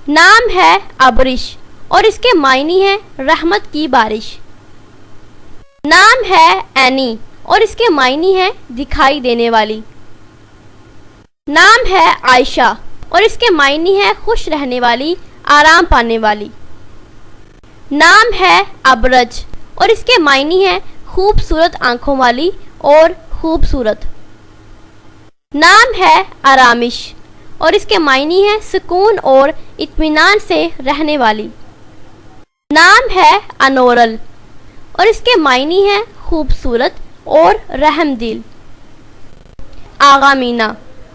نام ہے ابرش اور اس کے معنی ہے رحمت کی بارش۔ نام ہے اینی اور اس کے معنی ہے دکھائی دینے والی۔ نام ہے عائشہ اور اس کے معنی ہے خوش رہنے والی، آرام پانے والی۔ نام ہے ابرج اور اس کے معنی ہے خوبصورت آنکھوں والی اور خوبصورت۔ نام ہے آرامش اور اس کے معنی ہے سکون اور اطمینان سے رہنے والی۔ نام ہے انورل اور اس کے معنی ہے خوبصورت اور رحم دل۔ آغا مینا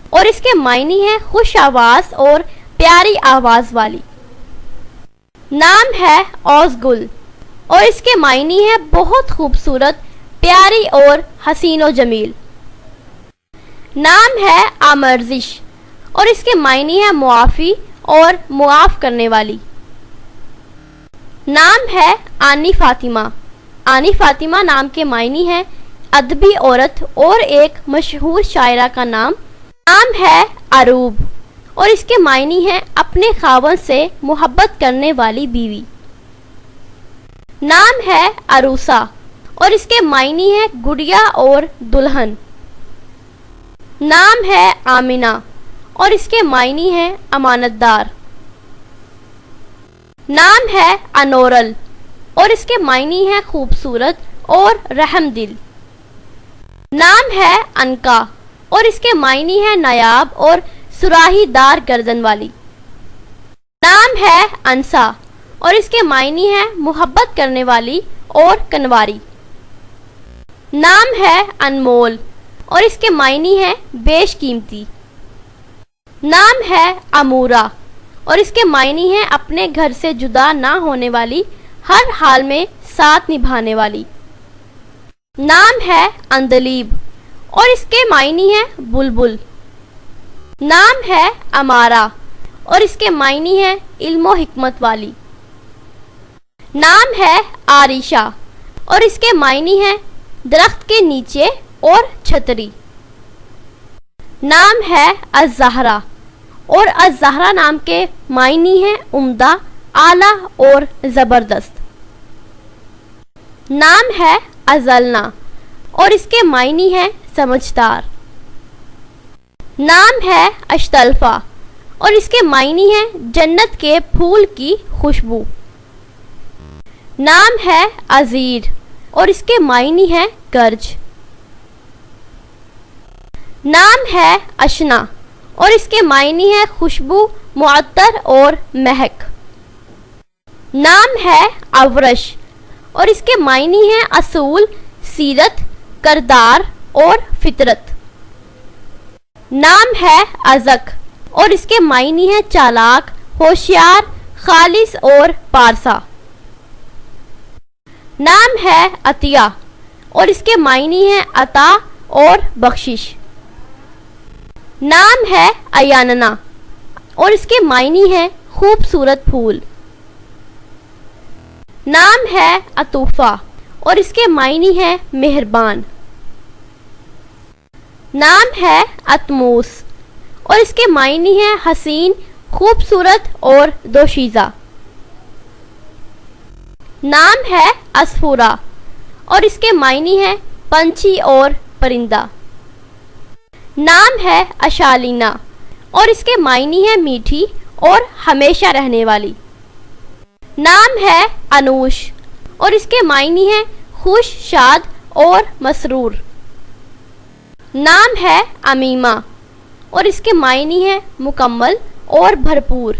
اور اس کے معنی ہے خوش آواز اور پیاری آواز والی۔ نام ہے اوز گل اور اس کے معنی ہے بہت خوبصورت، پیاری اور حسین و جمیل۔ نام ہے آمرزش اور اس کے معنی ہے معافی اور معاف کرنے والی۔ نام ہے آنی فاطمہ۔ آنی فاطمہ نام کے معنی ہے ادبی عورت اور ایک مشہور شاعرہ کا نام۔ نام ہے عروب اور اس کے معنی ہے اپنے خاوند سے محبت کرنے والی بیوی۔ نام ہے عروسہ اور اس کے معنی ہے گڑیا اور دلہن۔ نام ہے آمنہ اور اس کے معنی ہے امانت دار۔ نام ہے انورل اور اس کے معنی ہے خوبصورت اور رحم دل۔ نام ہے انکا اور اس کے معنی ہے نایاب اور سراہی دار گردن والی۔ نام ہے انسا اور اس کے معنی ہے محبت کرنے والی اور کنواری۔ نام ہے انمول اور اس کے معنی ہے بیش قیمتی۔ نام ہے امورا اور اس کے معنی ہے اپنے گھر سے جدا نہ ہونے والی، ہر حال میں ساتھ نبھانے والی۔ نام ہے اندلیب اور اس کے معنی ہے بلبل۔ نام ہے امارا اور اس کے معنی ہے علم و حکمت والی۔ نام ہے عائشہ اور اس کے معنی ہے درخت کے نیچے اور چھتری۔ نام ہے الزہرا اور الزہرا نام کے معنی ہے عمدہ، اعلیٰ اور زبردست۔ نام ہے ازلنا اور اس کے معنی ہے سمجھدار۔ نام ہے اشتلفہ اور اس کے معنی ہے جنت کے پھول کی خوشبو۔ نام ہے عزیر اور اس کے معنی ہے گرج۔ نام ہے اشنا اور اس کے معنی ہے خوشبو، معطر اور مہک۔ نام ہے اورش اور اس کے معنی ہے اصول، سیرت، کردار اور فطرت۔ نام ہے ازک اور اس کے معنی ہے چالاک، ہوشیار، خالص اور پارسا۔ نام ہے عطیہ اور اس کے معنی ہے عطا اور بخشش۔ نام ہے ایاننا اور اس کے معنی ہے خوبصورت پھول۔ نام ہے عطوفہ اور اس کے معنی ہے مہربان۔ نام ہے اتموس اور اس کے معنی ہے حسین، خوبصورت اور دوشیزہ۔ نام ہے عصفورہ اور اس کے معنی ہے پنچھی اور پرندہ۔ نام ہے اشالینا اور اس کے معنی ہے میٹھی اور ہمیشہ رہنے والی۔ نام ہے انوش اور اس کے معنی ہے خوش، شاد اور مسرور۔ نام ہے امیمہ اور اس کے معنی ہے مکمل اور بھرپور۔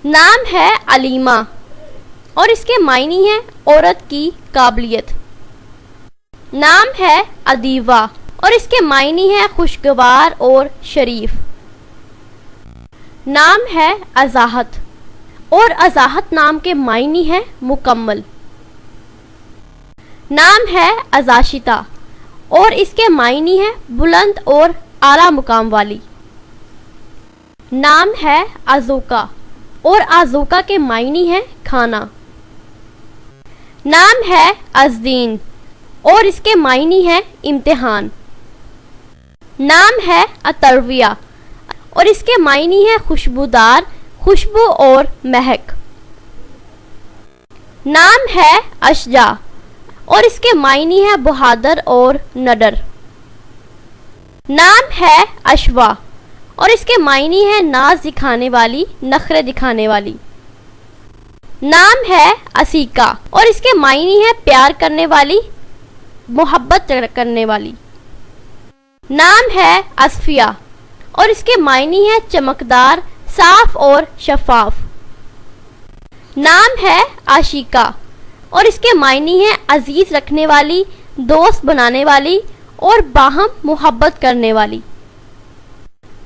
نام ہے علیمہ اور اس کے معنی ہے عورت کی قابلیت۔ نام ہے ادیوہ اور اس کے معنی ہے خوشگوار اور شریف۔ نام ہے ازاحت اور ازاحت نام کے معنی ہے مکمل۔ نام ہے ازاشتہ اور اس کے معنی ہے بلند اور اعلیٰ مقام والی۔ نام ہے آزوکا اور آزوکا کے معنی ہے کھانا۔ نام ہے ازدین اور اس کے معنی ہے امتحان۔ نام ہے اترویہ اور اس کے معنی ہے خوشبودار، خوشبو اور مہک۔ نام ہے اشجع اور اس کے معنی ہے بہادر اور نڈر۔ نام ہے اشوا اور اس کے معنی ہے ناز دکھانے والی، نخرے دکھانے والی۔ نام ہے اسیکا اور اس کے معنی ہے پیار کرنے والی، محبت کرنے والی۔ نام ہے اصفیہ اور اس کے معنی ہے چمکدار، صاف اور شفاف۔ نام ہے عاشقہ اور اس کے معنی ہے عزیز رکھنے والی، دوست بنانے والی اور باہم محبت کرنے والی۔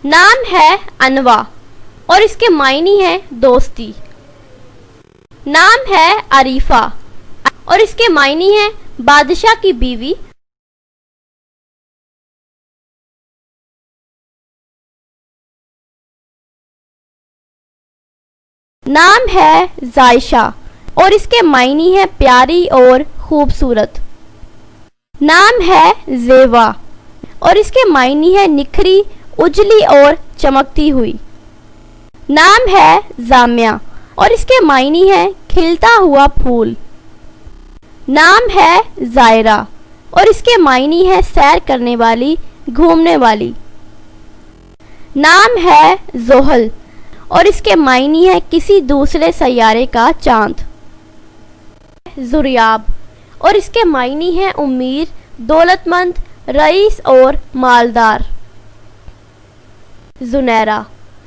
نام ہے انوا اور اس کے معنی ہے دوستی۔ نام ہے عریفہ اور اس کے معنی ہے بادشاہ کی بیوی۔ نام ہے زائشہ اور اس کے معنی ہے پیاری اور خوبصورت۔ نام ہے زیوا اور اس کے معنی ہے نکھری، اجلی اور چمکتی ہوئی۔ نام ہے زامیہ اور اس کے معنی ہے کھلتا ہوا پھول۔ نام ہے زائرہ اور اس کے معنی ہے سیر کرنے والی، گھومنے والی۔ نام ہے زحل اور اس کے معنی ہے کسی دوسرے سیارے کا چاند۔ زریاب اور اس کے معنی ہے امیر، دولت مند، رئیس اور مالدار۔ زنیرہ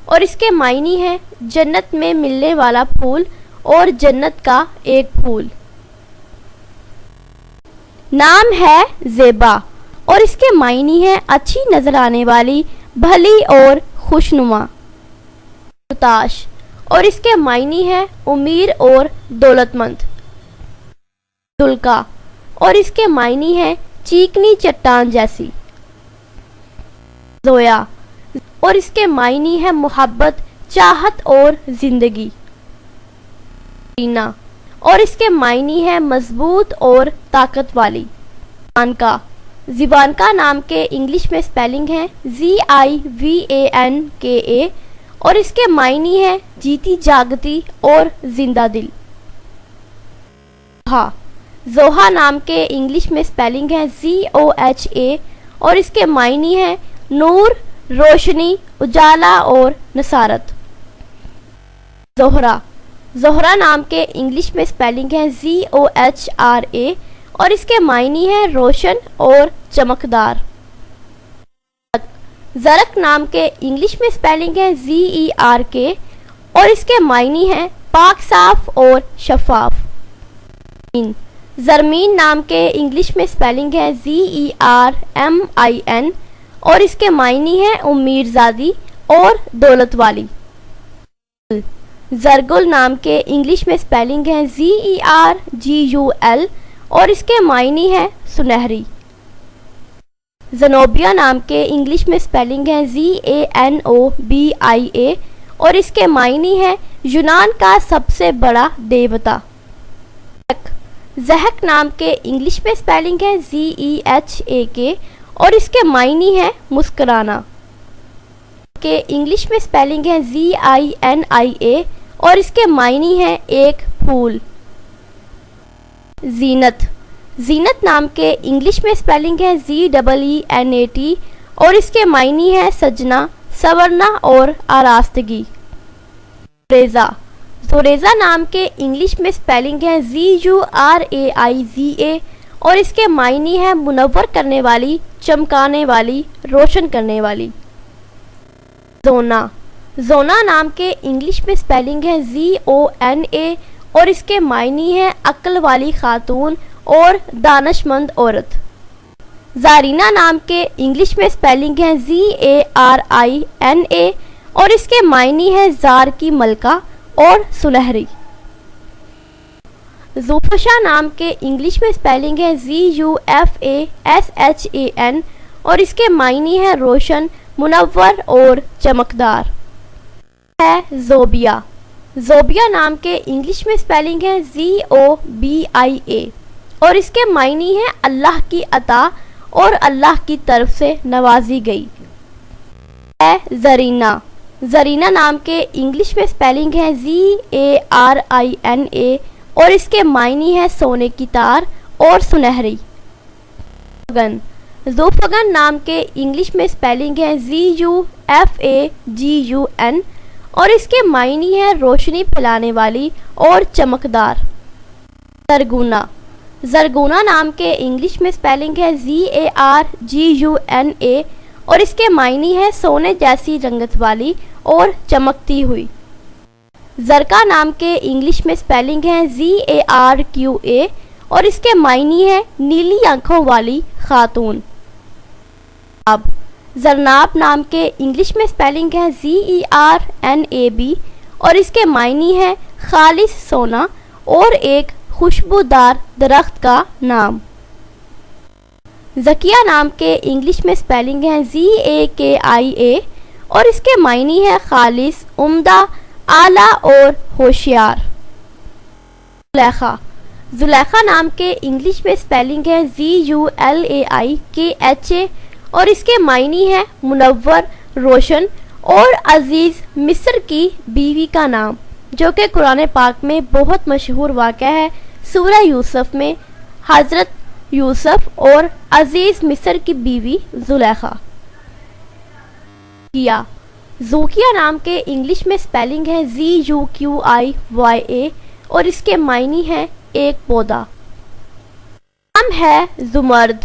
اور اس کے معنی ہے جنت میں ملنے والا پھول اور جنت کا ایک پھول۔ نام ہے زیبا اور اس کے معنی ہے اچھی نظر آنے والی، بھلی اور خوشنما۔ تاش اور اس کے معنی ہے امیر اور دولت مند۔ دلکا اور اس کے معنی ہے چیکنی چٹان جیسی۔ زویا اور اس کے معنی ہے محبت، چاہت اور زندگی۔ رینا اور اس کے معنی ہے مضبوط اور طاقت والی۔ زیوانکا، زیوانکا نام کے انگلش میں سپیلنگ ہے ZIVANKA اور اس کے معنی ہے جیتی جاگتی اور زندہ دل۔ زوہا، زوہا نام کے انگلش میں سپیلنگ ہے ZOHA اور اس کے معنی ہے نور، روشنی، اجالا اور نصارت۔ زہرہ، زہرہ نام کے انگلش میں سپیلنگ ہے ZOHRA اور اس کے معنی ہے روشن اور چمکدار۔ زرق نام کے انگلش میں سپیلنگ ہے ZERK اور اس کے معنی ہے پاک، صاف اور شفاف۔ زرمین نام کے انگلش میں سپیلنگ ہے ZERMIN اور اس کے معنی ہے امیر زادی اور دولت والی۔ زرگل نام کے انگلش میں سپیلنگ ہے ZERGUL اور اس کے معنی ہے سنہری۔ زنوبیا نام کے انگلش میں سپیلنگ ہے ZANOBIA اور اس کے معنی ہے یونان کا سب سے بڑا دیوتا۔ زحک نام کے انگلش میں سپیلنگ ہے ZEHAK اور اس کے معنی ہے مسکرانا۔ کے انگلش میں سپیلنگ ہے ZINIA اور اس کے معنی ہے ایک پھول۔ زینت، زینت نام کے انگلش میں سپیلنگ ہے ZEENAT اور اس کے معنی ہے سجنا، سنورنا اور آراستگی۔ زریزہ، زریزہ نام کے انگلش میں سپیلنگ ہے ZURAIZA اور اس کے معنی ہے منور کرنے والی، چمکانے والی، روشن کرنے والی۔ زونا، زونا نام کے انگلش میں سپیلنگ ہے ZONA اور اس کے معنی ہے عقل والی خاتون اور دانش مند عورت۔ زارینہ نام کے انگلش میں سپیلنگ ہے ZARINA اور اس کے معنی ہے زار کی ملکہ اور سلہری۔ زوفشا نام کے انگلش میں سپیلنگ ہے ZUFASHAN اور اس کے معنی ہے روشن، منور اور چمکدار۔ ہے زوبیا، زوبیا نام کے انگلش میں سپیلنگ ہے ZOBIA اور اس کے معنی ہے اللہ کی عطا اور اللہ کی طرف سے نوازی گئی۔ ہے زرینہ، زرینہ نام کے انگلش میں سپیلنگ ہے ZARINA اور اس کے معنی ہے سونے کی تار اور سنہری. ذوفگن نام کے انگلش میں سپیلنگ ہے ZUFAGUN اور اس کے معنی ہے روشنی پھیلانے والی اور چمکدار. زرگونا. زرگونا نام کے انگلش میں سپیلنگ ہے ZARGUNA اور اس کے معنی ہے سونے جیسی رنگت والی اور چمکتی ہوئی. زرقا نام کے انگلش میں سپیلنگ ہے ZARQA اور اس کے معنی ہے نیلی آنکھوں والی خاتون. زرناب نام کے انگلش میں سپیلنگ ہے ZERNAB اور اس کے معنی ہے خالص سونا اور ایک خوشبودار درخت کا نام. زکیہ نام کے انگلش میں سپیلنگ ہے ZAKIA اور اس کے معنی ہے خالص، عمدہ، اعلیٰ اور ہوشیار. زلیخا. زلیخا نام کے انگلش میں سپیلنگ ہے ZULAIKHA اور اس کے معنی ہے منور، روشن اور عزیز مصر کی بیوی کا نام، جو کہ قرآن پاک میں بہت مشہور واقعہ ہے. سورہ یوسف میں حضرت یوسف اور عزیز مصر کی بیوی زلیخا. زوکیہ. زوکیہ نام کے انگلش میں سپیلنگ ہے ZUQIYA اور اس کے معنی ہے ایک پودا. نام ہے زمرد.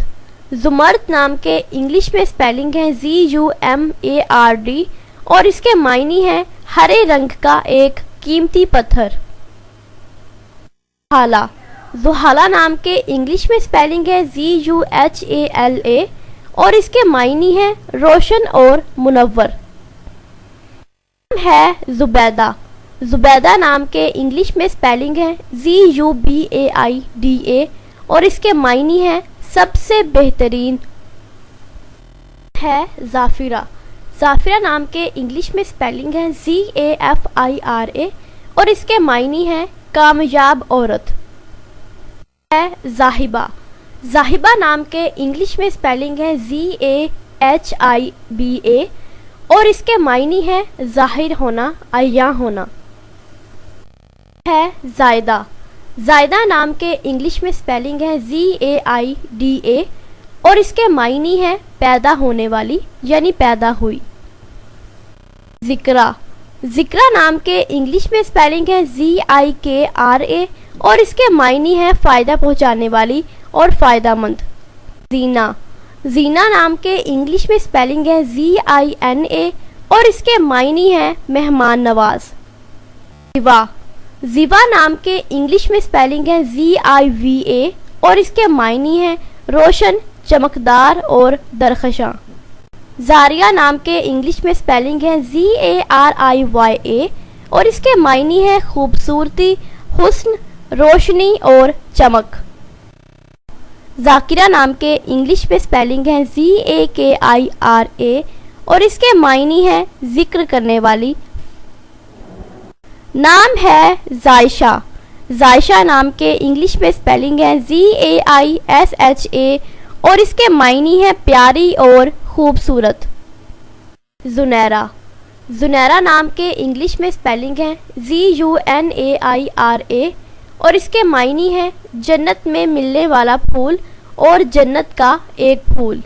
زمرد نام کے انگلش میں سپیلنگ ہے ZUMARD اور اس کے معنی ہے ہرے رنگ کا ایک قیمتی پتھر. زحالہ. زحالہ نام کے انگلش میں سپیلنگ ہے ZUHALA اور اس کے معنی ہے روشن اور منور. نام ہے زبیدہ. زبیدہ نام کے انگلش میں سپیلنگ ہے ZUBAIDA اور اس کے معنی ہے سب سے بہترین. ہے زافرہ. زافرہ نام کے انگلش میں سپیلنگ ہے ZAFIRA اور اس کے معنی ہے کامیاب عورت. ہے زاہبہ. زاہبہ نام کے انگلش میں سپیلنگ ہے ZAHIBA اور اس کے معنی ہے ظاہر ہونا، عیاں ہونا. ہے زائدہ. زائدہ نام کے انگلش میں سپیلنگ ہے ZAIDA اور اس کے معنی ہے پیدا ہونے والی، یعنی پیدا ہوئی. ذکرہ. ذکرہ نام کے انگلش میں سپیلنگ ہے ZIKRA اور اس کے معنی ہے فائدہ پہنچانے والی اور فائدہ مند. زینہ. زینہ نام کے انگلش میں سپیلنگ ہے ZINA اور اس کے معنی ہے مہمان نواز. زیوا. زیوا نام کے انگلش میں سپیلنگ ہے ZIVA اور اس کے معنی ہے روشن، چمکدار اور درخشاں. زاریہ نام کے انگلش میں سپیلنگ ہے ZARIYA اور اس کے معنی ہے خوبصورتی، حسن، روشنی اور چمک. ذاکرہ نام کے انگلش میں سپیلنگ ہے ZAKIRA اور اس کے معنی ہے ذکر کرنے والی. نام ہے زائشہ. زائشہ نام کے انگلش میں سپیلنگ ہے ZAISHA اور اس کے معنی ہے پیاری اور خوبصورت. زنیرہ. زنیرہ نام کے انگلش میں سپیلنگ ہے ZUNAIRA اور اس کے معنی ہے جنت میں ملنے والا پھول اور جنت کا ایک پھول.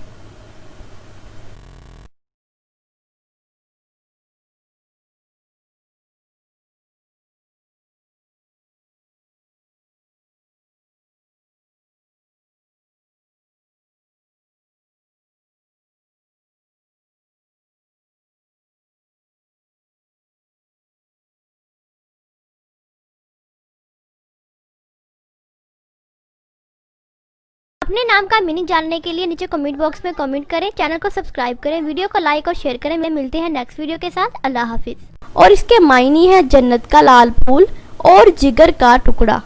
اپنے نام کا میننگ جاننے کے لیے نیچے کمنٹ باکس میں کمنٹ کریں، چینل کو سبسکرائب کریں، ویڈیو کو لائک اور شیئر کریں. ملتے ہیں نیکسٹ ویڈیو کے ساتھ. اللہ حافظ. اور اس کے معنی ہے جنت کا لال پھول اور جگر کا ٹکڑا.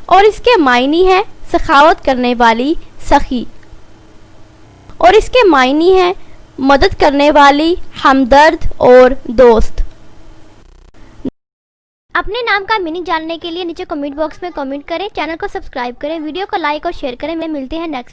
اور اس کے معنی ہے سخاوت کرنے والی، سخی. اور اس کے معنی ہے مدد کرنے والی، ہمدرد اور دوست. اپنے نام کا میننگ جاننے کے لیے نیچے کمنٹ باکس میں کمنٹ کریں، چینل کو سبسکرائب کریں، ویڈیو کو لائک اور شیئر کریں. ملتے ہیں نیکسٹ